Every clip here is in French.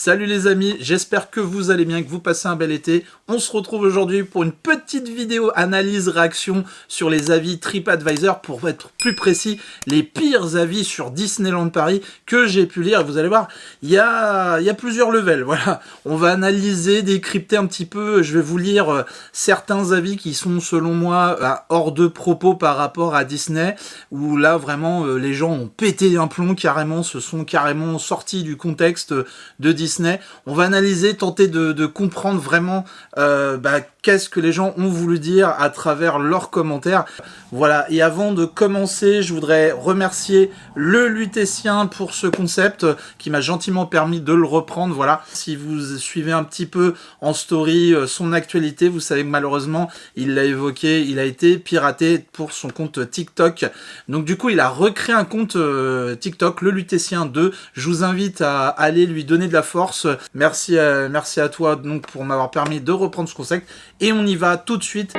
Salut les amis, j'espère que vous allez bien, que vous passez un bel été. On se retrouve aujourd'hui pour une petite vidéo analyse-réaction sur les avis TripAdvisor, pour être plus précis, les pires avis sur Disneyland Paris que j'ai pu lire. Et vous allez voir, il y a plusieurs levels, voilà. On va analyser, décrypter un petit peu, je vais vous lire certains avis qui sont selon moi hors de propos par rapport à Disney, où là vraiment les gens ont pété un plomb carrément, se sont carrément sortis du contexte de Disney. On va analyser, tenter de comprendre vraiment qu'est-ce que les gens ont voulu dire à travers leurs commentaires. Voilà, et avant de commencer, je voudrais remercier le Lutétien pour ce concept qui m'a gentiment permis de le reprendre. Voilà, si vous suivez un petit peu en story son actualité, vous savez que malheureusement, il l'a évoqué, il a été piraté pour son compte TikTok. Donc du coup, il a recréé un compte TikTok, le Lutétien 2. Je vous invite à aller lui donner de la force. Merci à toi donc pour m'avoir permis de reprendre ce concept. Et on y va tout de suite.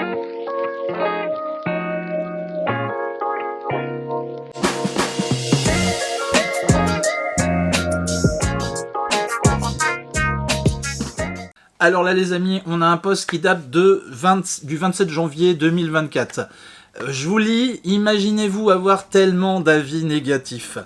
Alors là les amis, on a un post qui date du 27 janvier 2024. Je vous lis, imaginez-vous avoir tellement d'avis négatifs.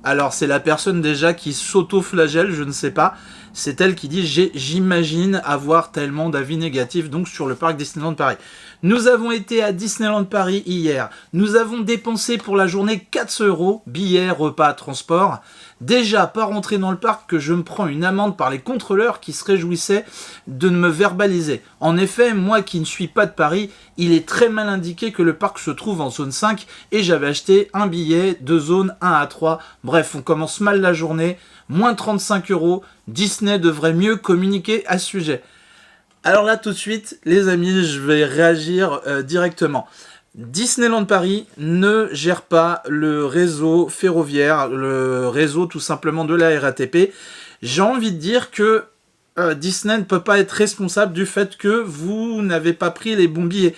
Alors c'est la personne déjà qui s'auto-flagelle, je ne sais pas. C'est elle qui dit « J'imagine avoir tellement d'avis négatifs donc sur le parc Disneyland Paris. Nous avons été à Disneyland Paris hier. Nous avons dépensé pour la journée 400 €, billets, repas, transport. Déjà, pas rentrer dans le parc que je me prends une amende par les contrôleurs qui se réjouissaient de me verbaliser. En effet, moi qui ne suis pas de Paris, il est très mal indiqué que le parc se trouve en zone 5 et j'avais acheté un billet de zone 1 à 3. Bref, on commence mal la journée. Moins 35 €. Disney devrait mieux communiquer à ce sujet. » Alors là, tout de suite, les amis, je vais réagir directement. Disneyland Paris ne gère pas le réseau ferroviaire, le réseau tout simplement de la RATP. J'ai envie de dire que Disney ne peut pas être responsable du fait que vous n'avez pas pris les bons billets.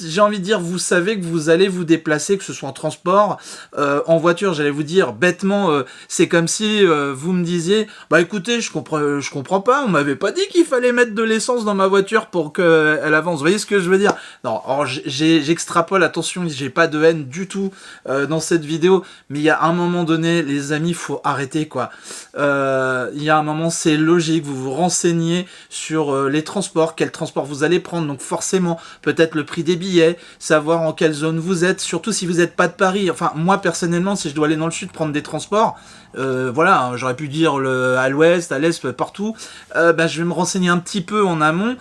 J'ai envie de dire, vous savez que vous allez vous déplacer, que ce soit en transport, en voiture, j'allais vous dire, bêtement, c'est comme si vous me disiez, bah écoutez, je comprends pas, on m'avait pas dit qu'il fallait mettre de l'essence dans ma voiture pour qu'elle avance, vous voyez ce que je veux dire? Non, alors j'extrapole, attention, j'ai pas de haine du tout dans cette vidéo, mais il y a un moment donné, les amis, faut arrêter, quoi. Il y a un moment, c'est logique, vous vous renseignez sur les transports, quel transport vous allez prendre, donc forcément, peut-être le prix des billets, savoir en quelle zone vous êtes, surtout si vous n'êtes pas de Paris. Enfin, moi personnellement, si je dois aller dans le sud prendre des transports, voilà, hein, j'aurais pu dire à l'ouest, à l'est, partout, je vais me renseigner un petit peu en amont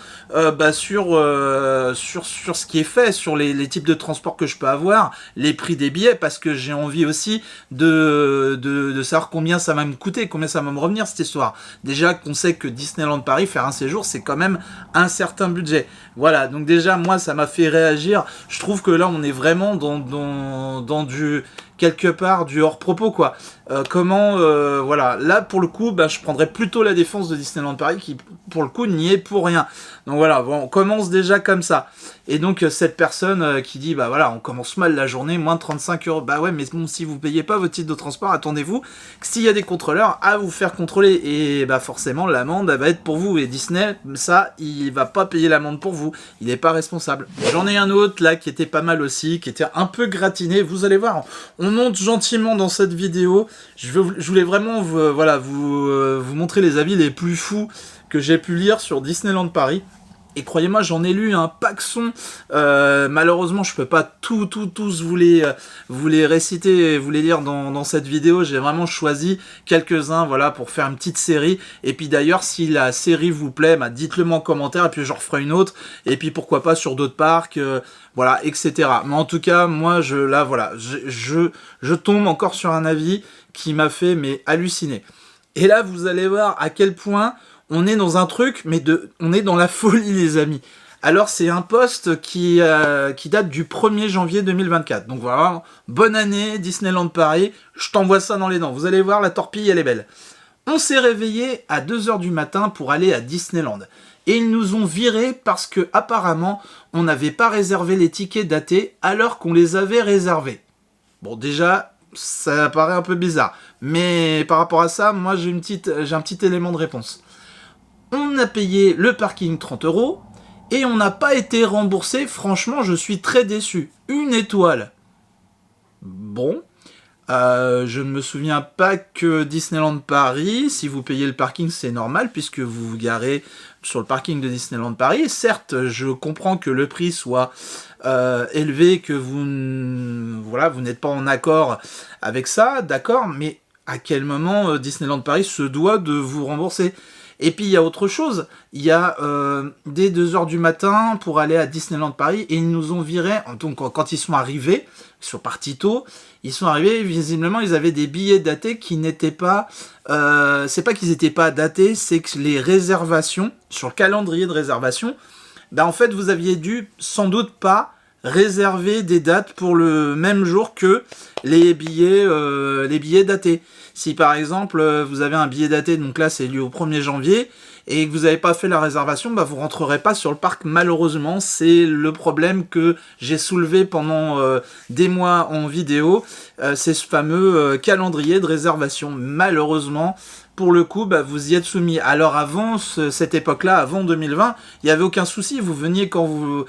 sur ce qui est fait, sur les types de transports que je peux avoir, les prix des billets, parce que j'ai envie aussi de savoir combien ça va me coûter, combien ça va me revenir cette histoire. Déjà qu'on sait que Disneyland Paris, faire un séjour, c'est quand même un certain budget. Voilà, donc déjà, moi, ça m'a fait réagir. Je trouve que là, on est vraiment dans du quelque part du hors-propos, quoi. Voilà, là pour le coup, je prendrais plutôt la défense de Disneyland Paris qui pour le coup n'y est pour rien. Donc voilà, bon, on commence déjà comme ça. Et donc cette personne qui dit voilà, on commence mal la journée, moins 35 €. Bah ouais, mais bon, si vous payez pas votre titre de transport, attendez-vous que s'il y a des contrôleurs à vous faire contrôler, et forcément l'amende elle va être pour vous. Et Disney, ça, il va pas payer l'amende pour vous, il n'est pas responsable. J'en ai un autre là qui était pas mal aussi, qui était un peu gratiné. Vous allez voir, on monte gentiment dans cette vidéo. Je voulais vraiment vous montrer les avis les plus fous que j'ai pu lire sur Disneyland Paris. Et croyez-moi, j'en ai lu un paquebon. Malheureusement, je peux pas tous vous les réciter, vous les lire dans cette vidéo. J'ai vraiment choisi quelques-uns, voilà, pour faire une petite série. Et puis d'ailleurs, si la série vous plaît, dites-le moi en commentaire, et puis j'en referai une autre. Et puis pourquoi pas sur d'autres parcs, voilà, etc. Mais en tout cas, moi, je tombe encore sur un avis qui m'a fait halluciner. Et là, vous allez voir à quel point on est dans un truc, on est dans la folie, les amis. Alors, c'est un post qui date du 1er janvier 2024. Donc voilà, bonne année, Disneyland Paris. Je t'envoie ça dans les dents. Vous allez voir, la torpille, elle est belle. On s'est réveillé à 2 h du matin pour aller à Disneyland. Et ils nous ont virés parce que, apparemment, on n'avait pas réservé les tickets datés alors qu'on les avait réservés. Bon, déjà, ça paraît un peu bizarre. Mais par rapport à ça, moi j'ai un petit élément de réponse. On a payé le parking 30 € et on n'a pas été remboursé. Franchement, je suis très déçu. 1 étoile. Bon. Je ne me souviens pas que Disneyland Paris, si vous payez le parking, c'est normal puisque vous vous garez sur le parking de Disneyland Paris. Certes, je comprends que le prix soit élevé, que vous n'êtes pas en accord avec ça, d'accord, mais à quel moment Disneyland Paris se doit de vous rembourser ? Et puis il y a autre chose, il y a dès 2h du matin pour aller à Disneyland Paris et ils nous ont virés, donc quand ils sont arrivés, sur parti tôt, ils sont arrivés, visiblement ils avaient des billets datés qui n'étaient pas, c'est pas qu'ils n'étaient pas datés, c'est que les réservations, sur le calendrier de réservation, en fait vous aviez dû sans doute pas réserver des dates pour le même jour que les billets datés. Si par exemple vous avez un billet daté, donc là c'est lié au 1er janvier, et que vous n'avez pas fait la réservation, vous rentrerez pas sur le parc malheureusement. C'est le problème que j'ai soulevé pendant des mois en vidéo, c'est ce fameux calendrier de réservation. Malheureusement, pour le coup, vous y êtes soumis. Alors avant cette époque-là, avant 2020, il n'y avait aucun souci. Vous veniez quand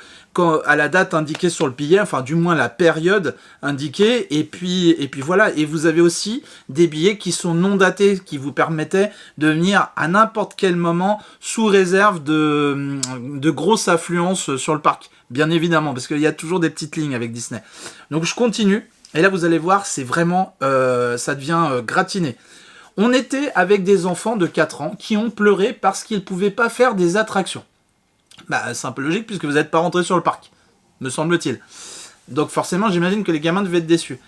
à la date indiquée sur le billet, enfin du moins la période indiquée, et puis voilà. Et vous avez aussi des billets qui sont non datés, qui vous permettaient de venir à n'importe quel moment sous réserve de grosse affluence sur le parc. Bien évidemment, parce qu'il y a toujours des petites lignes avec Disney. Donc je continue, et là vous allez voir, c'est vraiment, ça devient gratiné. On était avec des enfants de 4 ans qui ont pleuré parce qu'ils ne pouvaient pas faire des attractions. C'est un peu logique puisque vous n'êtes pas rentré sur le parc, me semble-t-il. Donc forcément, j'imagine que les gamins devaient être déçus.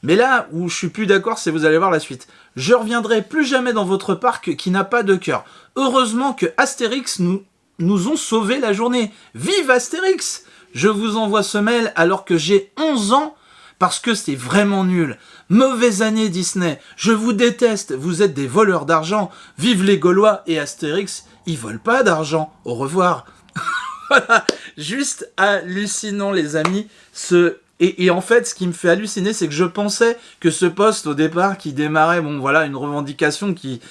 Mais là où je suis plus d'accord, c'est vous allez voir la suite. Je reviendrai plus jamais dans votre parc qui n'a pas de cœur. Heureusement que Astérix nous ont sauvé la journée. Vive Astérix! Je vous envoie ce mail alors que j'ai 11 ans parce que c'est vraiment nul. Mauvaise année Disney, je vous déteste, vous êtes des voleurs d'argent. Vive les Gaulois et Astérix, ils volent pas d'argent. Au revoir. Voilà, juste hallucinant les amis. Et en fait, ce qui me fait halluciner, c'est que je pensais que ce post au départ qui démarrait, une revendication qui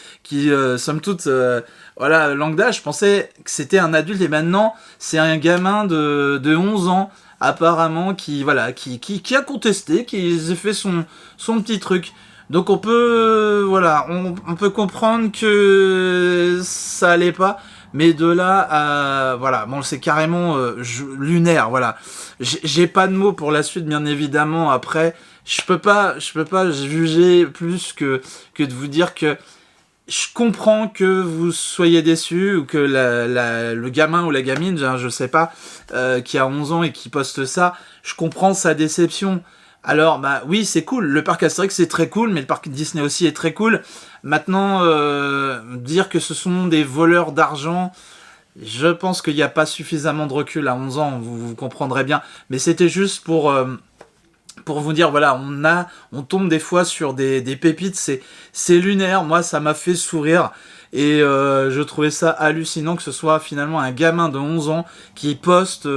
somme toute, langue d'âge, je pensais que c'était un adulte et maintenant c'est un gamin de 11 ans apparemment qui a contesté, qui a fait son petit truc. Donc on peut comprendre que ça allait pas. Mais de là à... c'est carrément lunaire, voilà. J'ai pas de mots pour la suite, bien évidemment. Après, je peux pas juger plus que de vous dire que je comprends que vous soyez déçus ou que le gamin ou la gamine, je sais pas, qui a 11 ans et qui poste ça, je comprends sa déception. Alors, oui, c'est cool. Le parc Astérix, c'est très cool, mais le parc Disney aussi est très cool. Maintenant, dire que ce sont des voleurs d'argent, je pense qu'il n'y a pas suffisamment de recul à 11 ans, vous comprendrez bien. Mais c'était juste pour vous dire, on tombe des fois sur des pépites, c'est lunaire. Moi, ça m'a fait sourire. Et je trouvais ça hallucinant que ce soit finalement un gamin de 11 ans qui poste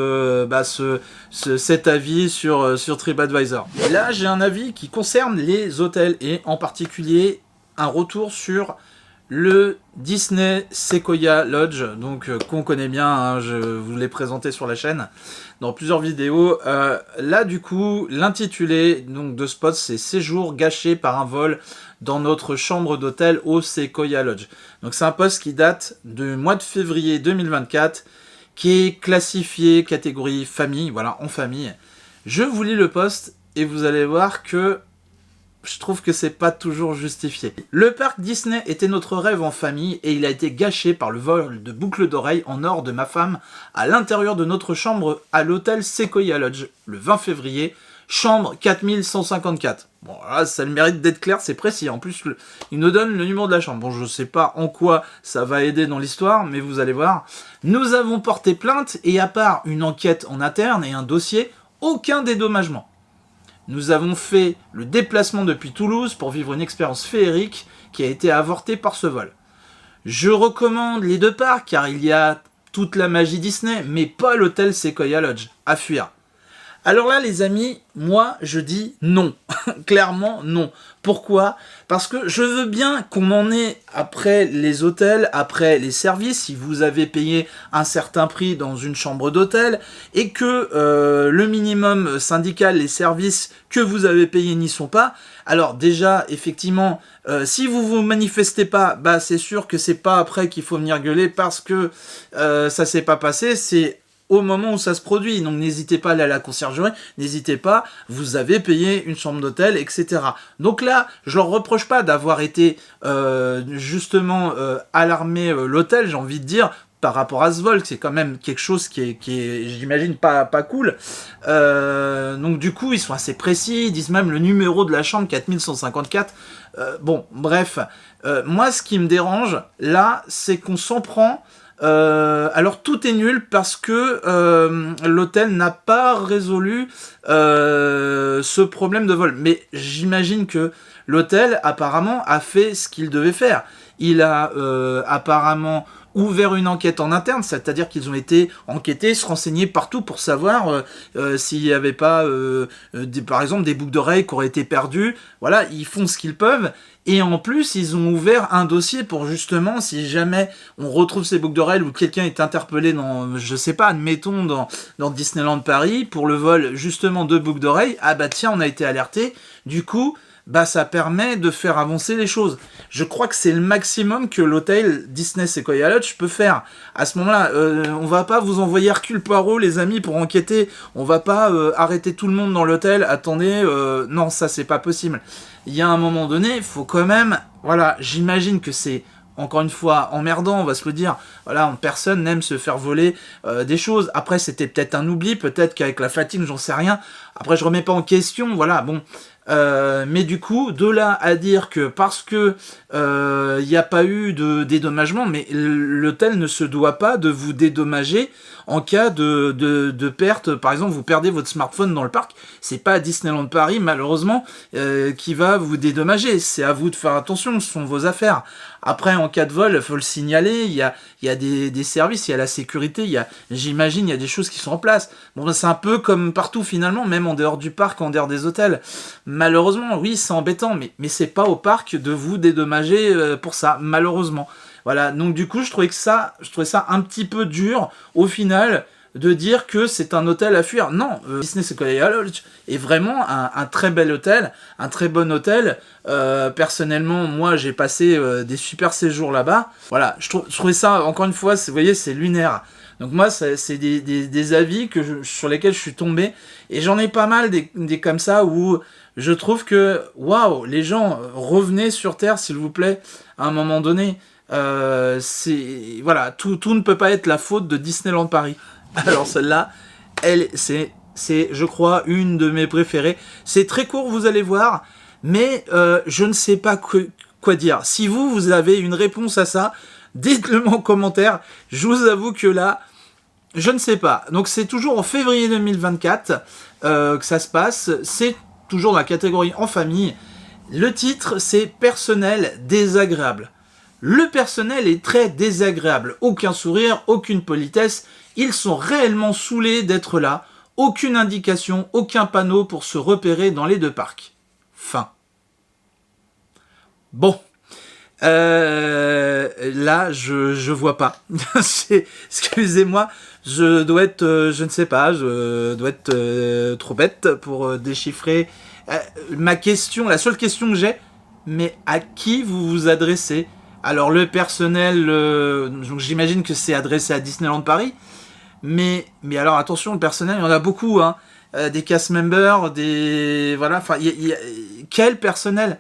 cet avis sur TripAdvisor. Et là, j'ai un avis qui concerne les hôtels et en particulier un retour sur le Disney Sequoia Lodge, donc qu'on connaît bien, je vous l'ai présenté sur la chaîne dans plusieurs vidéos. Là, du coup, l'intitulé de ce post, c'est Séjour gâché par un vol dans notre chambre d'hôtel au Sequoia Lodge. Donc c'est un post qui date du mois de février 2024, qui est classifié catégorie famille, en famille. Je vous lis le post et vous allez voir que je trouve que c'est pas toujours justifié. Le parc Disney était notre rêve en famille et il a été gâché par le vol de boucles d'oreilles en or de ma femme à l'intérieur de notre chambre à l'hôtel Sequoia Lodge le 20 février, chambre 4154. Bon, là, ça le mérite d'être clair, c'est précis. En plus, il nous donne le numéro de la chambre. Bon, je sais pas en quoi ça va aider dans l'histoire, mais vous allez voir. Nous avons porté plainte et à part une enquête en interne et un dossier, aucun dédommagement. Nous avons fait le déplacement depuis Toulouse pour vivre une expérience féerique qui a été avortée par ce vol. Je recommande les deux parcs car il y a toute la magie Disney, mais pas l'hôtel Sequoia Lodge, à fuir. Alors là, les amis, moi, je dis non. Clairement, non. Pourquoi ? Parce que je veux bien qu'on en ait après les hôtels, après les services, si vous avez payé un certain prix dans une chambre d'hôtel, et que le minimum syndical, les services que vous avez payés n'y sont pas. Alors déjà, effectivement, si vous vous manifestez pas, bah c'est sûr que c'est pas après qu'il faut venir gueuler parce que ça s'est pas passé, c'est au moment où ça se produit. Donc n'hésitez pas à aller à la conciergerie, n'hésitez pas, vous avez payé une chambre d'hôtel, etc. Donc là, je leur reproche pas d'avoir été justement alarmé l'hôtel, j'ai envie de dire, par rapport à ce vol, c'est quand même quelque chose qui est j'imagine, pas cool. Donc du coup, ils sont assez précis, ils disent même le numéro de la chambre, 4154. Bon, bref. Moi, ce qui me dérange, là, c'est qu'on s'en prend. Alors tout est nul parce que l'hôtel n'a pas résolu ce problème de vol. Mais j'imagine que l'hôtel apparemment a fait ce qu'il devait faire. Il a apparemment ouvert une enquête en interne, c'est-à-dire qu'ils ont été enquêtés, se renseigner partout pour savoir s'il n'y avait pas, par exemple, des boucles d'oreilles qui auraient été perdues. Voilà, ils font ce qu'ils peuvent. Et en plus, ils ont ouvert un dossier pour justement, si jamais on retrouve ces boucles d'oreilles ou quelqu'un est interpellé dans, je sais pas, admettons, dans Disneyland Paris, pour le vol justement de boucles d'oreilles, ah bah tiens, on a été alerté. Du coup, bah ça permet de faire avancer les choses. Je crois que c'est le maximum que l'hôtel Disney Sequoia Lodge peut faire. À ce moment-là, on va pas vous envoyer Hercule Poirot, les amis, pour enquêter. On va pas arrêter tout le monde dans l'hôtel. Attendez, non, ça c'est pas possible. Il y a un moment donné, il faut quand même... Voilà, j'imagine que c'est... Encore une fois, emmerdant, on va se le dire. Voilà, personne n'aime se faire voler des choses. Après, c'était peut-être un oubli, peut-être qu'avec la fatigue, j'en sais rien. Après, je remets pas en question, voilà, bon. Mais du coup, de là à dire que parce que il n'y a pas eu de dédommagement, mais l'hôtel ne se doit pas de vous dédommager en cas de perte. Par exemple, vous perdez votre smartphone dans le parc, c'est pas Disneyland Paris malheureusement qui va vous dédommager. C'est à vous de faire attention, ce sont vos affaires. Après, en cas de vol, il faut le signaler. Il y a des services, il y a la sécurité, j'imagine, il y a des choses qui sont en place. Bon, c'est un peu comme partout finalement, même en dehors du parc, en dehors des hôtels. Malheureusement, oui, c'est embêtant, mais c'est pas au parc de vous dédommager pour ça, malheureusement. Voilà, donc du coup, je trouvais ça un petit peu dur, au final, de dire que c'est un hôtel à fuir. Non, Disney Sequoia Lodge est vraiment un très bel hôtel, un très bon hôtel. Personnellement, moi, j'ai passé des super séjours là-bas. Voilà, je trouvais ça, encore une fois, vous voyez, c'est lunaire. Donc moi, c'est des avis sur lesquels je suis tombé. Et j'en ai pas mal des comme ça où je trouve que, waouh, les gens, revenez sur Terre, s'il vous plaît, à un moment donné. Voilà, tout ne peut pas être la faute de Disneyland Paris. Alors celle-là, c'est je crois une de mes préférées. C'est très court, vous allez voir, mais je ne sais pas quoi dire. Si vous avez une réponse à ça, dites-le en commentaire. Je vous avoue que là, je ne sais pas. Donc c'est toujours en février 2024 que ça se passe. C'est toujours dans la catégorie en famille. Le titre, c'est personnel désagréable. Le personnel est très désagréable. Aucun sourire, aucune politesse. Ils sont réellement saoulés d'être là. Aucune indication, aucun panneau pour se repérer dans les deux parcs. Fin. Bon. Là, je vois pas. Excusez-moi, je dois être, je ne sais pas, je dois être trop bête pour déchiffrer ma question. La seule question que j'ai, mais à qui vous vous adressez ? Alors le personnel, donc j'imagine que c'est adressé à Disneyland Paris, mais alors attention, le personnel, il y en a beaucoup, hein. Des cast members, voilà, enfin, quel personnel ?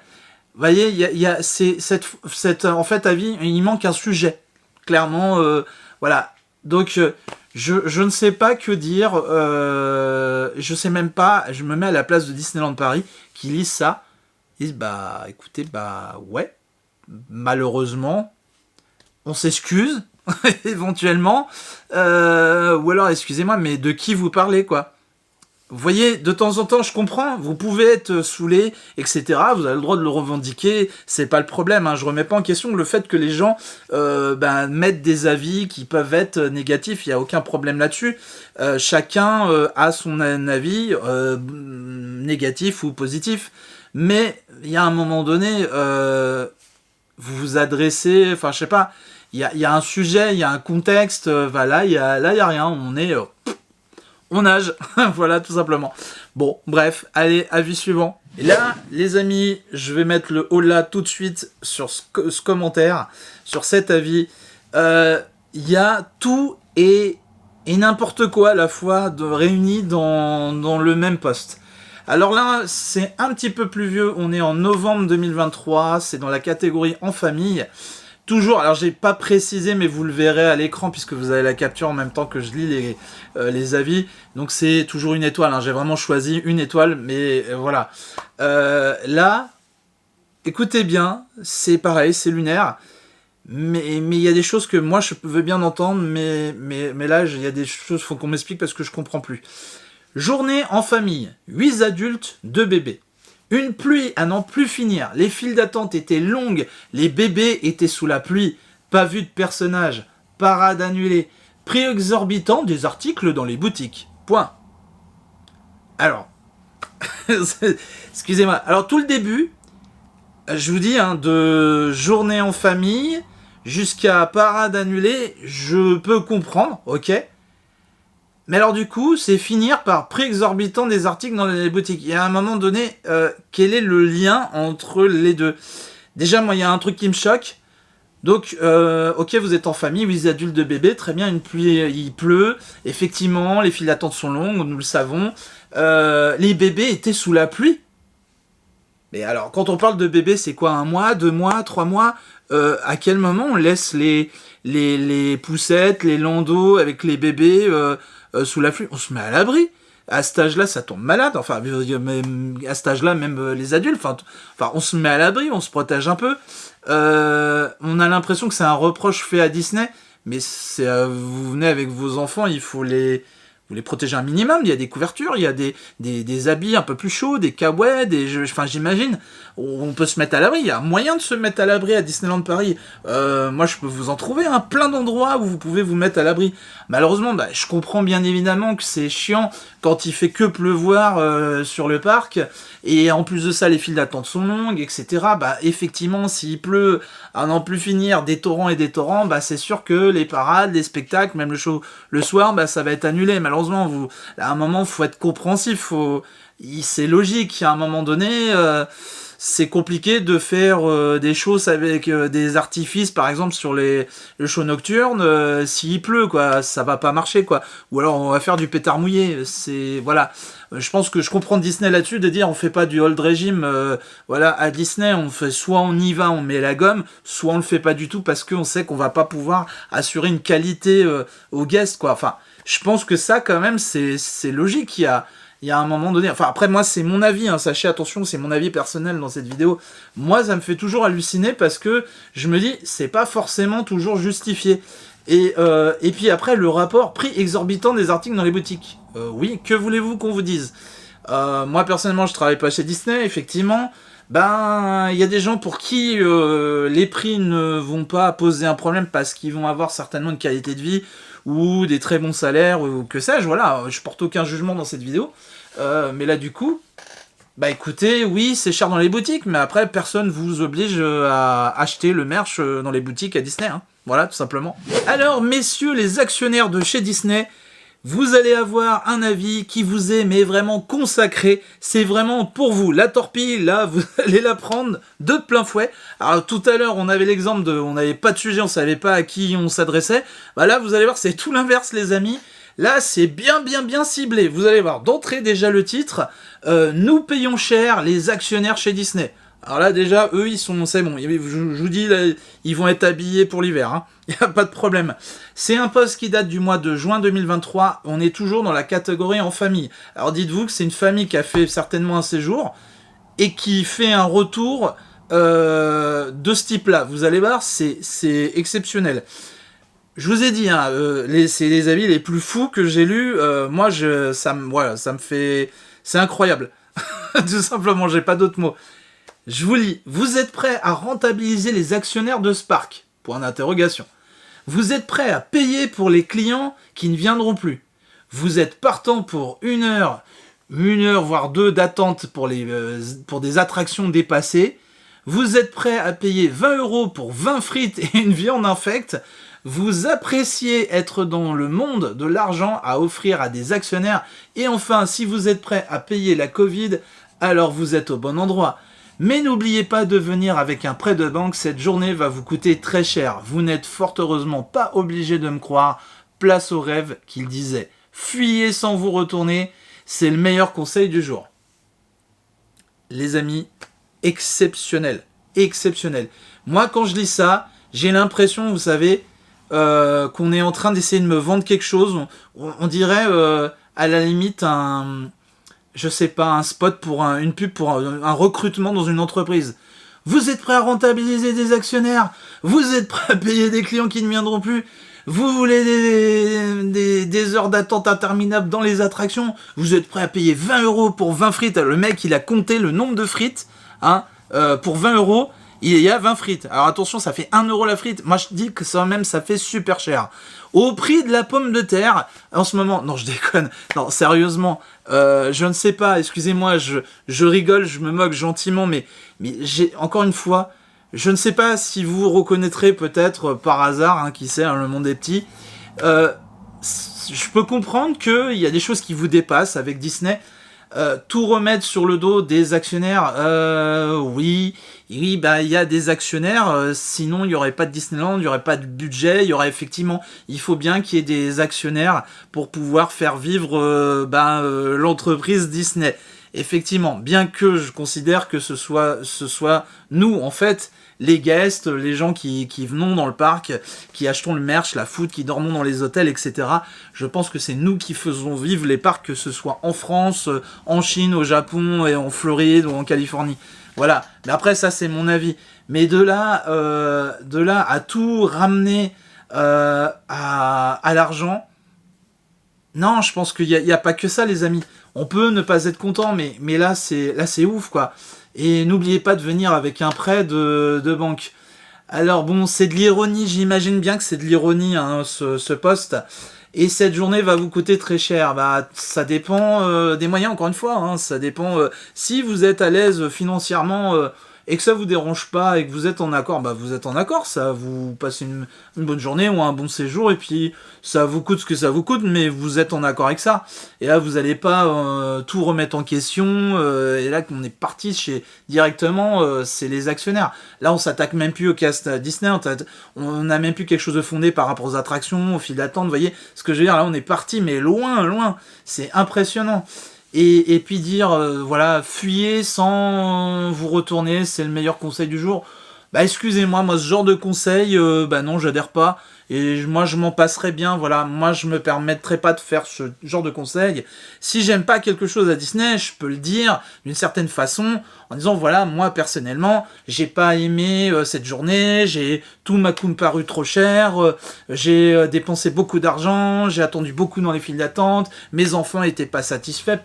Vous voyez, il y a en fait, avis, il manque un sujet. Clairement, voilà. Donc, je ne sais pas que dire. Je sais même pas. Je me mets à la place de Disneyland Paris qui lisent ça. Ils disent, bah, écoutez, bah, ouais. Malheureusement, on s'excuse, éventuellement. Ou alors, excusez-moi, mais de qui vous parlez, quoi ? Vous voyez, de temps en temps, je comprends, vous pouvez être saoulé, etc. Vous avez le droit de le revendiquer, c'est pas le problème. Hein. Je remets pas en question le fait que les gens mettent des avis qui peuvent être négatifs, il y a aucun problème là-dessus. Chacun a son avis, négatif ou positif. Mais il y a un moment donné, vous vous adressez, enfin je sais pas, il y a un sujet, il y a un contexte, là il y a rien, on nage, voilà tout simplement. Bon, bref, allez, avis suivant. Et là, les amis, je vais mettre le haut là tout de suite sur ce commentaire, sur cet avis. Il y a tout et n'importe quoi à la fois réuni dans le même post. Alors là, c'est un petit peu plus vieux, on est en novembre 2023, c'est dans la catégorie en famille. Toujours, alors j'ai pas précisé, mais vous le verrez à l'écran puisque vous avez la capture en même temps que je lis les avis. Donc c'est toujours une étoile, hein. J'ai vraiment choisi une étoile, mais voilà. Là, écoutez bien, c'est pareil, c'est lunaire. Mais il y a des choses que moi je veux bien entendre, mais là il y a des choses, faut qu'on m'explique parce que je comprends plus. Journée en famille, 8 adultes, 2 bébés. Une pluie à n'en plus finir, les files d'attente étaient longues, les bébés étaient sous la pluie, pas vu de personnage, parade annulée, prix exorbitant des articles dans les boutiques. Point. Alors, excusez-moi, alors tout le début, je vous dis, hein, de journée en famille jusqu'à parade annulée, je peux comprendre, ok. Mais alors du coup, c'est finir par prix exorbitant des articles dans les boutiques. Il y a un moment donné, quel est le lien entre les deux? Déjà, moi, il y a un truc qui me choque. Donc, ok, vous êtes en famille, 8 adultes, 2 bébés, très bien, une pluie, il pleut. Effectivement, les files d'attente sont longues, nous le savons. Les bébés étaient sous la pluie. Mais alors, quand on parle de bébés, c'est quoi? 1 mois, 2 mois, 3 mois? À quel moment on laisse les poussettes, les landaux avec les bébés sous la pluie? On se met à l'abri. À cet âge-là, ça tombe malade. Enfin, même à cet âge-là, même les adultes. Enfin, on se met à l'abri, on se protège un peu. On a l'impression que c'est un reproche fait à Disney, mais vous venez avec vos enfants, il faut vous les protégez un minimum. Il y a des couvertures, il y a des habits un peu plus chauds, des kawaii, j'imagine, on peut se mettre à l'abri. Il y a moyen de se mettre à l'abri à Disneyland Paris. Moi, je peux vous en trouver plein d'endroits où vous pouvez vous mettre à l'abri. Malheureusement, je comprends bien évidemment que c'est chiant quand il fait que pleuvoir sur le parc, et en plus de ça, les files d'attente sont longues, etc. Effectivement, s'il pleut à n'en plus finir, des torrents et des torrents, c'est sûr que les parades, les spectacles, même le show le soir, ça va être annulé. Malheureusement, à un moment, faut être compréhensif, c'est logique. À un moment donné, c'est compliqué de faire des choses avec des artifices, par exemple sur le show nocturne. S'il pleut, quoi, ça va pas marcher, quoi. Ou alors on va faire du pétard mouillé. Voilà. Je pense que je comprends Disney là-dessus de dire on fait pas du old régime. Voilà, à Disney on fait soit on y va, on met la gomme, soit on le fait pas du tout parce qu'on sait qu'on va pas pouvoir assurer une qualité aux guests, quoi. Enfin, je pense que ça quand même c'est logique. Il y a un moment donné, enfin après moi c'est mon avis, hein, sachez attention, c'est mon avis personnel dans cette vidéo. Moi ça me fait toujours halluciner parce que je me dis c'est pas forcément toujours justifié. Et puis après le rapport prix exorbitant des articles dans les boutiques. Oui, que voulez-vous qu'on vous dise? Moi personnellement je travaille pas chez Disney, effectivement. Il y a des gens pour qui les prix ne vont pas poser un problème parce qu'ils vont avoir certainement une qualité de vie ou des très bons salaires, ou que sais-je, voilà, je porte aucun jugement dans cette vidéo, mais là du coup, écoutez, oui, c'est cher dans les boutiques, mais après, personne vous oblige à acheter le merch dans les boutiques à Disney, hein. Voilà, tout simplement. Alors, messieurs les actionnaires de chez Disney, vous allez avoir un avis qui vous est mais vraiment consacré, c'est vraiment pour vous. La torpille, là, vous allez la prendre de plein fouet. Alors tout à l'heure, on avait l'exemple on n'avait pas de sujet, on savait pas à qui on s'adressait. Là, vous allez voir, c'est tout l'inverse, les amis. Là, c'est bien ciblé. Vous allez voir, d'entrée déjà le titre, nous payons cher les actionnaires chez Disney. Alors là, déjà, eux, c'est bon. Je vous dis, là, ils vont être habillés pour l'hiver, hein. Il n'y a pas de problème. C'est un post qui date du mois de juin 2023. On est toujours dans la catégorie en famille. Alors dites-vous que c'est une famille qui a fait certainement un séjour et qui fait un retour de ce type-là. Vous allez voir, c'est exceptionnel. Je vous ai dit, hein, c'est les avis les plus fous que j'ai lus. Moi, voilà, ça me fait... C'est incroyable. Tout simplement, j'ai pas d'autres mots. Je vous lis. Vous êtes prêts à rentabiliser les actionnaires de Spark ? Point d'interrogation. Vous êtes prêts à payer pour les clients qui ne viendront plus ? Vous êtes partant pour une heure voire deux d'attente pour des attractions dépassées. Vous êtes prêts à payer 20 € pour 20 frites et une viande infecte. Vous appréciez être dans le monde de l'argent à offrir à des actionnaires. Et enfin, si vous êtes prêt à payer la Covid, alors vous êtes au bon endroit. Mais n'oubliez pas de venir avec un prêt de banque, cette journée va vous coûter très cher. Vous n'êtes fort heureusement pas obligé de me croire. Place au rêve qu'il disait. Fuyez sans vous retourner, c'est le meilleur conseil du jour. Les amis, exceptionnel. Moi, quand je lis ça, j'ai l'impression, vous savez, qu'on est en train d'essayer de me vendre quelque chose. On dirait, à la limite, un spot pour une pub pour un recrutement dans une entreprise. Vous êtes prêt à rentabiliser des actionnaires ? Vous êtes prêt à payer des clients qui ne viendront plus ? Vous voulez des heures d'attente interminables dans les attractions ? Vous êtes prêt à payer 20 € pour 20 frites ? Le mec, il a compté le nombre de frites, hein, pour 20 €. Il y a 20 frites. Alors attention, ça fait 1 € la frite. Moi, je dis que ça fait super cher. Au prix de la pomme de terre, en ce moment... Non, je déconne. Non, sérieusement, je ne sais pas. Excusez-moi, je rigole, je me moque gentiment, mais j'ai encore une fois... Je ne sais pas si vous reconnaîtrez peut-être par hasard, hein, qui sait, hein, le monde est petit. Je peux comprendre qu'il y a des choses qui vous dépassent avec Disney. Tout remettre sur le dos des actionnaires, oui, bah il y a des actionnaires, sinon il y aurait pas de Disneyland, il y aurait pas de budget, il y aurait effectivement, il faut bien qu'il y ait des actionnaires pour pouvoir faire vivre l'entreprise Disney. Effectivement, bien que je considère que ce soit nous en fait, les guests, les gens qui venons dans le parc, qui achetons le merch, la food, qui dormons dans les hôtels, etc. Je pense que c'est nous qui faisons vivre les parcs, que ce soit en France, en Chine, au Japon, et en Floride ou en Californie. Voilà. Mais après, ça, c'est mon avis. Mais de là à tout ramener à l'argent, non, je pense qu'il y a pas que ça, les amis. On peut ne pas être content, mais là, c'est ouf, quoi. Et n'oubliez pas de venir avec un prêt de banque. Alors bon, c'est de l'ironie, j'imagine bien que c'est de l'ironie, hein, ce post. Et cette journée va vous coûter très cher. Bah, ça dépend des moyens, encore une fois. Hein, ça dépend si vous êtes à l'aise financièrement et que ça vous dérange pas et que vous êtes en accord, bah vous êtes en accord. Ça vous passez une bonne journée ou un bon séjour et puis ça vous coûte ce que ça vous coûte, mais vous êtes en accord avec ça. Et là, vous allez pas tout remettre en question. Et là, qu'on est parti directement, c'est les actionnaires. Là, on s'attaque même plus au cast Disney. On n'a même plus quelque chose de fondé par rapport aux attractions, aux files d'attente. Vous voyez ce que je veux dire ? Là, on est parti, mais loin. C'est impressionnant. Et puis dire, voilà, fuyez sans vous retourner, c'est le meilleur conseil du jour. Bah excusez-moi, moi ce genre de conseil, bah non, j'adhère pas. Et moi je m'en passerais bien, voilà. Moi je me permettrais pas de faire ce genre de conseil. Si j'aime pas quelque chose à Disney, je peux le dire d'une certaine façon, en disant voilà, moi personnellement, j'ai pas aimé cette journée, tout m'a paru trop cher, j'ai dépensé beaucoup d'argent, j'ai attendu beaucoup dans les files d'attente, mes enfants étaient pas satisfaits,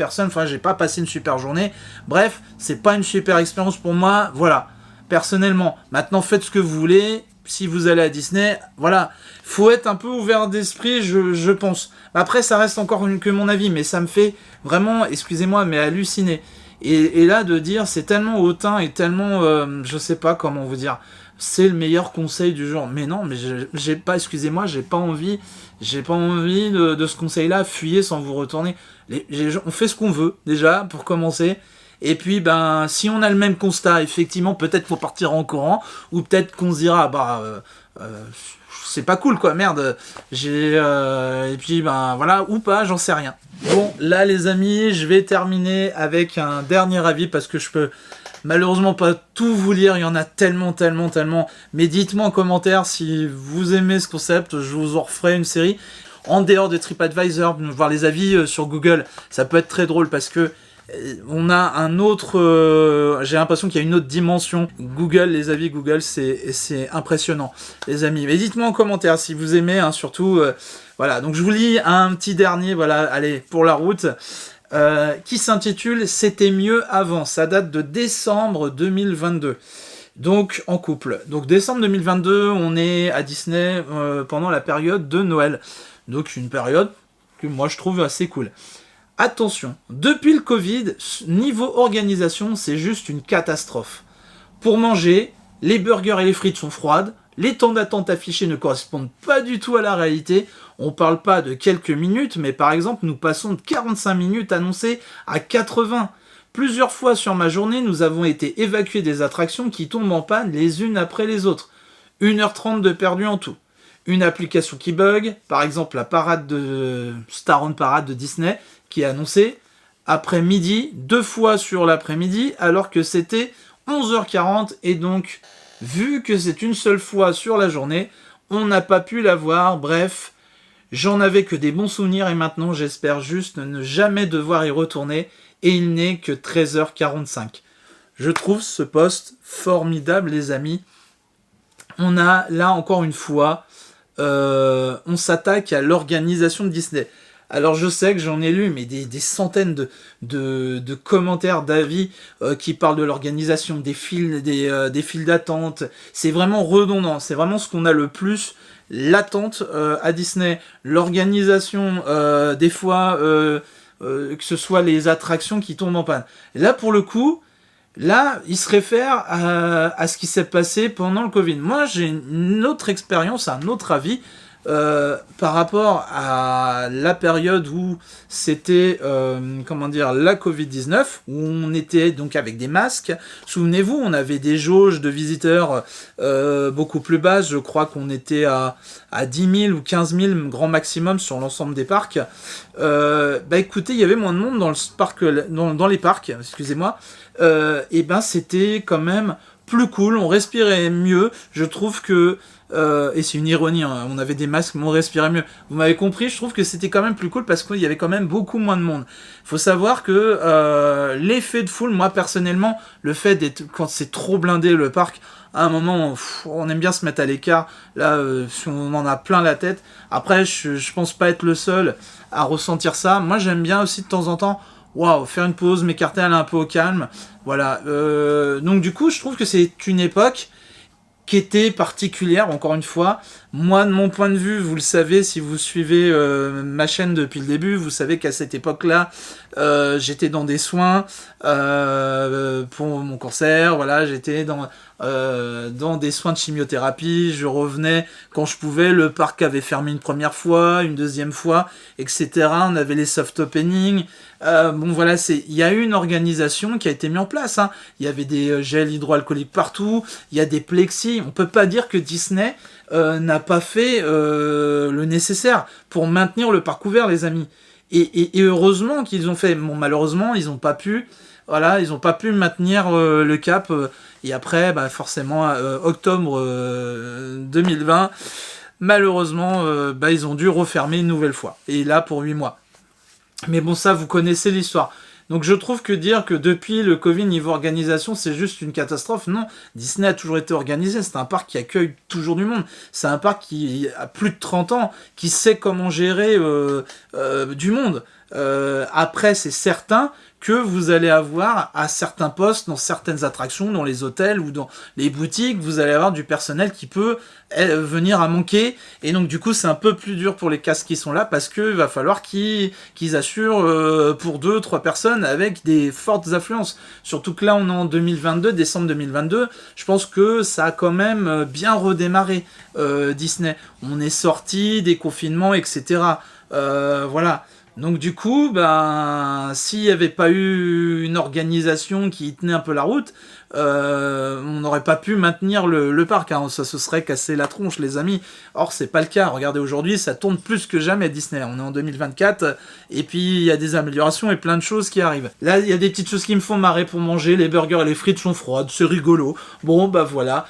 j'ai pas passé une super journée. Bref, c'est pas une super expérience pour moi, voilà. Personnellement, maintenant faites ce que vous voulez. Si vous allez à Disney, voilà, faut être un peu ouvert d'esprit, je pense. Après, ça reste encore que mon avis, mais ça me fait vraiment, excusez-moi, mais halluciner. Et là, de dire, c'est tellement hautain et tellement, je sais pas comment vous dire, c'est le meilleur conseil du jour. Mais non, mais j'ai pas, excusez-moi, j'ai pas envie de ce conseil-là. Fuyez sans vous retourner. On fait ce qu'on veut déjà pour commencer. Et puis, ben, si on a le même constat, effectivement, peut-être faut partir en courant, ou peut-être qu'on se dira, c'est pas cool, quoi, merde. Et puis, ben, voilà, ou pas, j'en sais rien. Bon, là, les amis, je vais terminer avec un dernier avis, parce que je peux malheureusement pas tout vous lire, il y en a tellement. Mais dites-moi en commentaire si vous aimez ce concept, je vous en referai une série. En dehors de TripAdvisor, voir les avis sur Google, ça peut être très drôle, parce que On a un autre... j'ai l'impression qu'il y a une autre dimension. Google, les avis Google, c'est impressionnant, les amis. Mais dites-moi en commentaire si vous aimez, hein, surtout... voilà, donc je vous lis un petit dernier, voilà, allez, pour la route, qui s'intitule « C'était mieux avant ». Ça date de décembre 2022. Donc, en couple. Donc, décembre 2022, on est à Disney pendant la période de Noël. Donc, une période que moi, je trouve assez cool. Attention, depuis le Covid, niveau organisation, c'est juste une catastrophe. Pour manger, les burgers et les frites sont froides, les temps d'attente affichés ne correspondent pas du tout à la réalité. On parle pas de quelques minutes, mais par exemple, nous passons de 45 minutes annoncées à 80. Plusieurs fois sur ma journée, nous avons été évacués des attractions qui tombent en panne les unes après les autres. 1h30 de perdu en tout. Une application qui bug, par exemple la parade de Star on Parade de Disney, qui est annoncée après midi, 2 fois sur l'après-midi, alors que c'était 11h40, et donc, vu que c'est une seule fois sur la journée, on n'a pas pu la voir, bref, j'en avais que des bons souvenirs, et maintenant j'espère juste ne jamais devoir y retourner, et il n'est que 13h45. Je trouve ce post formidable, les amis. On a, là encore une fois, on s'attaque à l'organisation de Disney. Alors je sais que j'en ai lu mais des centaines de commentaires, d'avis qui parlent de l'organisation, des files d'attente. C'est vraiment redondant, c'est vraiment ce qu'on a le plus, l'attente à Disney, l'organisation, des fois que ce soit les attractions qui tombent en panne. Et là pour le coup, là, il se réfère à ce qui s'est passé pendant le Covid. Moi, j'ai une autre expérience, un autre avis par rapport à la période où c'était, la Covid-19, où on était donc avec des masques. Souvenez-vous, on avait des jauges de visiteurs beaucoup plus basses. Je crois qu'on était à 10 000 ou 15 000 grand maximum sur l'ensemble des parcs. Écoutez, il y avait moins de monde dans les parcs, excusez-moi. Et c'était quand même plus cool, on respirait mieux. Je trouve que et c'est une ironie, hein, on avait des masques mais on respirait mieux. Vous m'avez compris, je trouve que c'était quand même plus cool parce qu'il y avait quand même beaucoup moins de monde. Faut savoir que l'effet de foule, moi personnellement, le fait d'être, quand c'est trop blindé le parc, à un moment, on aime bien se mettre à l'écart. Là, on en a plein la tête. Après, je pense pas être le seul à ressentir ça. Moi, j'aime bien aussi de temps en temps, faire une pause, m'écarter, aller un peu au calme. Voilà. Donc du coup, je trouve que c'est une époque qui était particulière, encore une fois. Moi, de mon point de vue, vous le savez, si vous suivez ma chaîne depuis le début, vous savez qu'à cette époque-là, j'étais dans des soins pour mon cancer, voilà, j'étais dans des soins de chimiothérapie, je revenais quand je pouvais, le parc avait fermé une première fois, une deuxième fois, etc. On avait les soft openings, il y a eu une organisation qui a été mise en place, hein. Il y avait des gels hydroalcooliques partout, il y a des plexis, on peut pas dire que Disney n'a pas fait le nécessaire pour maintenir le parc ouvert, les amis. Et heureusement qu'ils ont fait. Bon, malheureusement, ils n'ont pas pu. Voilà, ils n'ont pas pu maintenir le cap. Et après, forcément, octobre 2020, malheureusement, ils ont dû refermer une nouvelle fois. Et là, pour 8 mois. Mais bon, ça, vous connaissez l'histoire. Donc je trouve que dire que depuis le Covid, niveau organisation, c'est juste une catastrophe, non. Disney a toujours été organisé, c'est un parc qui accueille toujours du monde. C'est un parc qui a plus de 30 ans, qui sait comment gérer du monde. Après, c'est certain que vous allez avoir à certains postes, dans certaines attractions, dans les hôtels ou dans les boutiques, vous allez avoir du personnel qui peut venir à manquer. Et donc du coup, c'est un peu plus dur pour les casques qui sont là parce qu'il va falloir qu'ils assurent pour 2-3 personnes avec des fortes affluences. Surtout que là, on est en 2022, décembre 2022. Je pense que ça a quand même bien redémarré Disney. On est sorti des confinements, etc. Voilà. Donc du coup, s'il n'y avait pas eu une organisation qui tenait un peu la route, on n'aurait pas pu maintenir le parc, hein. Ça se serait cassé la tronche, les amis. Or, c'est pas le cas. Regardez, aujourd'hui, ça tourne plus que jamais Disney. On est en 2024, et puis il y a des améliorations et plein de choses qui arrivent. Là, il y a des petites choses qui me font marrer pour manger. Les burgers et les frites sont froides, c'est rigolo. Bon, bah voilà.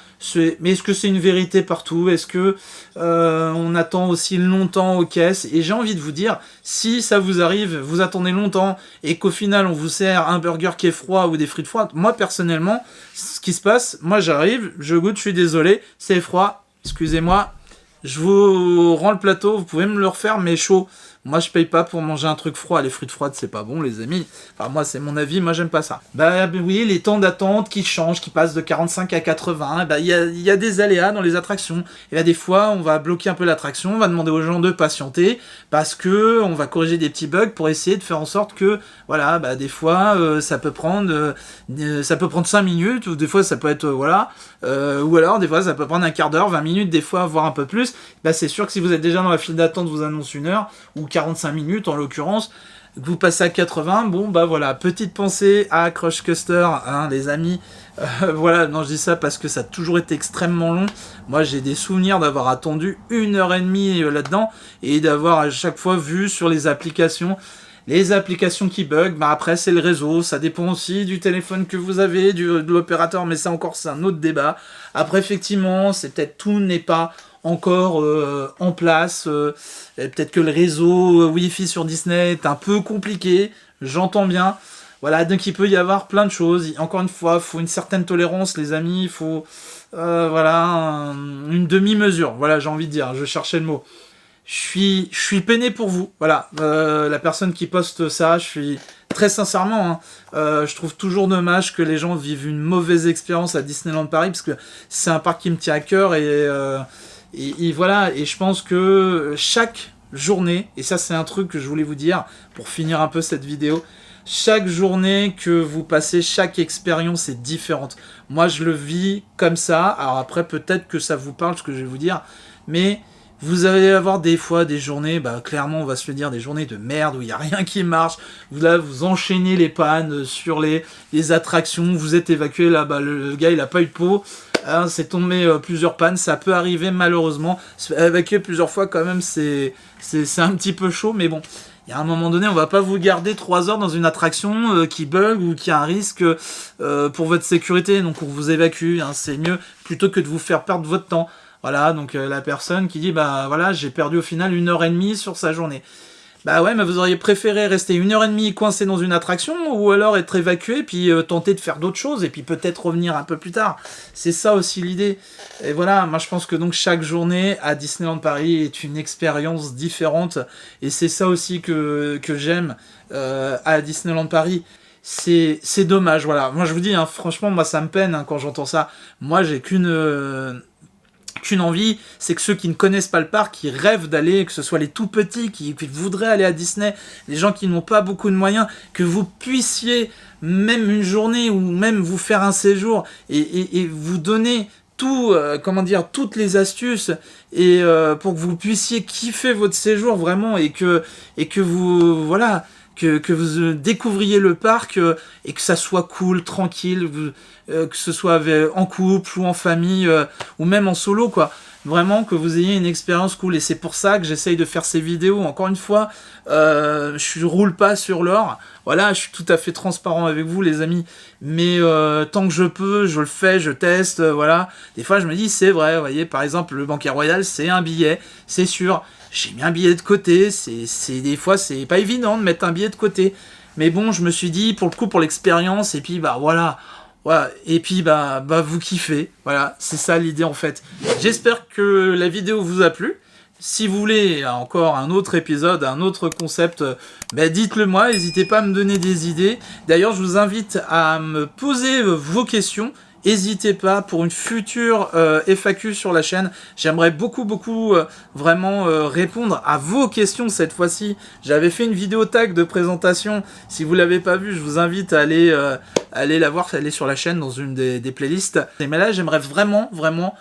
Mais est-ce que c'est une vérité partout? Est-ce que on attend aussi longtemps aux caisses? Et j'ai envie de vous dire, si ça vous arrive, vous attendez longtemps, et qu'au final, on vous sert un burger qui est froid ou des frites froides, moi, personnellement, ce qui se passe, moi j'arrive, je goûte, je suis désolé, c'est froid, excusez-moi, je vous rends le plateau, vous pouvez me le refaire, mais chaud. Moi, je paye pas pour manger un truc froid. Les frites froides, c'est pas bon, les amis. Enfin, moi, c'est mon avis. Moi, j'aime pas ça. Bah oui, les temps d'attente qui changent, qui passent de 45 à 80. Bah, il y a des aléas dans les attractions. Et là, des fois, on va bloquer un peu l'attraction. On va demander aux gens de patienter parce que on va corriger des petits bugs pour essayer de faire en sorte que, voilà, bah, des fois, ça peut prendre 5 minutes, ou des fois, ça peut être, ou alors, des fois, ça peut prendre un quart d'heure, 20 minutes, des fois, voire un peu plus. Bah, c'est sûr que si vous êtes déjà dans la file d'attente, vous annonce 1 heure, ou 45 minutes en l'occurrence, vous passez à 80, bon bah voilà, petite pensée à Crush Coaster, hein, les amis, voilà, non je dis ça parce que ça a toujours été extrêmement long. Moi j'ai des souvenirs d'avoir attendu 1 heure et demie là-dedans, et d'avoir à chaque fois vu sur les applications qui bug. Bah après c'est le réseau, ça dépend aussi du téléphone que vous avez, de l'opérateur, mais ça encore c'est un autre débat. Après effectivement, c'est peut-être tout n'est pas encore en place, et peut-être que le réseau Wi-Fi sur Disney est un peu compliqué, j'entends bien. Voilà, donc il peut y avoir plein de choses. Encore une fois, il faut une certaine tolérance, les amis, il faut une demi-mesure. Voilà, j'ai envie de dire, je cherchais le mot. Je suis peiné pour vous, voilà, la personne qui poste ça, je suis très sincèrement, hein, je trouve toujours dommage que les gens vivent une mauvaise expérience à Disneyland Paris, parce que c'est un parc qui me tient à cœur, et voilà, et je pense que chaque journée, et ça c'est un truc que je voulais vous dire, pour finir un peu cette vidéo, chaque journée que vous passez, chaque expérience est différente. Moi je le vis comme ça, alors après peut-être que ça vous parle ce que je vais vous dire, mais vous allez avoir des fois des journées, bah clairement on va se le dire, des journées de merde où il n'y a rien qui marche, vous enchaînez les pannes sur les attractions, vous êtes évacué là, bah le gars il a pas eu de peau, hein, c'est tombé plusieurs pannes, ça peut arriver malheureusement, se faire évacuer plusieurs fois quand même c'est un petit peu chaud, mais bon. Il y a un moment donné, on va pas vous garder 3 heures dans une attraction qui bug ou qui a un risque pour votre sécurité, donc on vous évacue, hein, c'est mieux plutôt que de vous faire perdre votre temps. Voilà, donc la personne qui dit, bah voilà, j'ai perdu au final 1 heure et demie sur sa journée. Bah ouais, mais vous auriez préféré rester 1 heure et demie coincé dans une attraction, ou alors être évacué, puis tenter de faire d'autres choses, et puis peut-être revenir un peu plus tard. C'est ça aussi l'idée. Et voilà, moi je pense que donc chaque journée à Disneyland Paris est une expérience différente, et c'est ça aussi que j'aime à Disneyland Paris. C'est dommage, voilà. Moi je vous dis, hein, franchement, moi ça me peine hein, quand j'entends ça. Moi j'ai qu'une envie, c'est que ceux qui ne connaissent pas le parc, qui rêvent d'aller, que ce soit les tout petits qui voudraient aller à Disney, les gens qui n'ont pas beaucoup de moyens, que vous puissiez même une journée ou même vous faire un séjour et vous donner toutes les astuces et pour que vous puissiez kiffer votre séjour vraiment et que vous voilà. Que vous découvriez le parc et que ça soit cool, tranquille, que ce soit en couple ou en famille ou même en solo quoi. Vraiment que vous ayez une expérience cool, et c'est pour ça que j'essaye de faire ces vidéos. Encore une fois, je roule pas sur l'or. Voilà, je suis tout à fait transparent avec vous les amis, mais tant que je peux, je le fais, je teste, voilà. Des fois je me dis c'est vrai, vous voyez, par exemple le Banquet Royal c'est un billet, c'est sûr. J'ai mis un billet de côté, des fois c'est pas évident de mettre un billet de côté. Mais bon, je me suis dit, pour le coup, pour l'expérience, et puis bah voilà, et puis bah vous kiffez, voilà, c'est ça l'idée en fait. J'espère que la vidéo vous a plu. Si vous voulez encore un autre épisode, un autre concept, bah dites-le moi, n'hésitez pas à me donner des idées. D'ailleurs, je vous invite à me poser vos questions. N'hésitez pas pour une future FAQ sur la chaîne. J'aimerais beaucoup vraiment répondre à vos questions cette fois-ci. J'avais fait une vidéo tag de présentation. Si vous l'avez pas vue, je vous invite à aller la voir, aller sur la chaîne dans une des playlists. Mais là, j'aimerais vraiment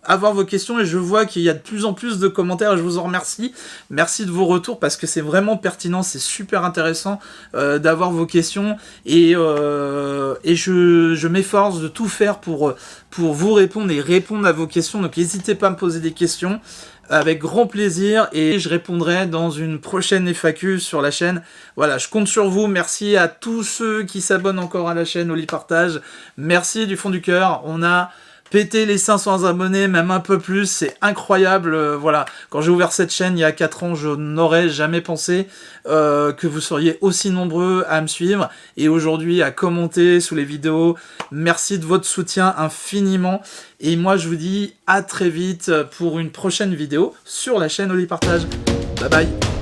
avoir vos questions et je vois qu'il y a de plus en plus de commentaires et je vous en remercie. Merci de vos retours parce que c'est vraiment pertinent, c'est super intéressant d'avoir vos questions et je m'efforce de tout faire pour vous répondre et répondre à vos questions. Donc n'hésitez pas à me poser des questions avec grand plaisir et je répondrai dans une prochaine FAQ sur la chaîne. Voilà, je compte sur vous. Merci à tous ceux qui s'abonnent encore à la chaîne Oli Partage. Merci du fond du cœur. On a pété les 500 abonnés, même un peu plus, c'est incroyable, voilà. Quand j'ai ouvert cette chaîne il y a 4 ans, je n'aurais jamais pensé que vous seriez aussi nombreux à me suivre et aujourd'hui à commenter sous les vidéos. Merci de votre soutien infiniment et moi je vous dis à très vite pour une prochaine vidéo sur la chaîne Oli Partage. Bye bye.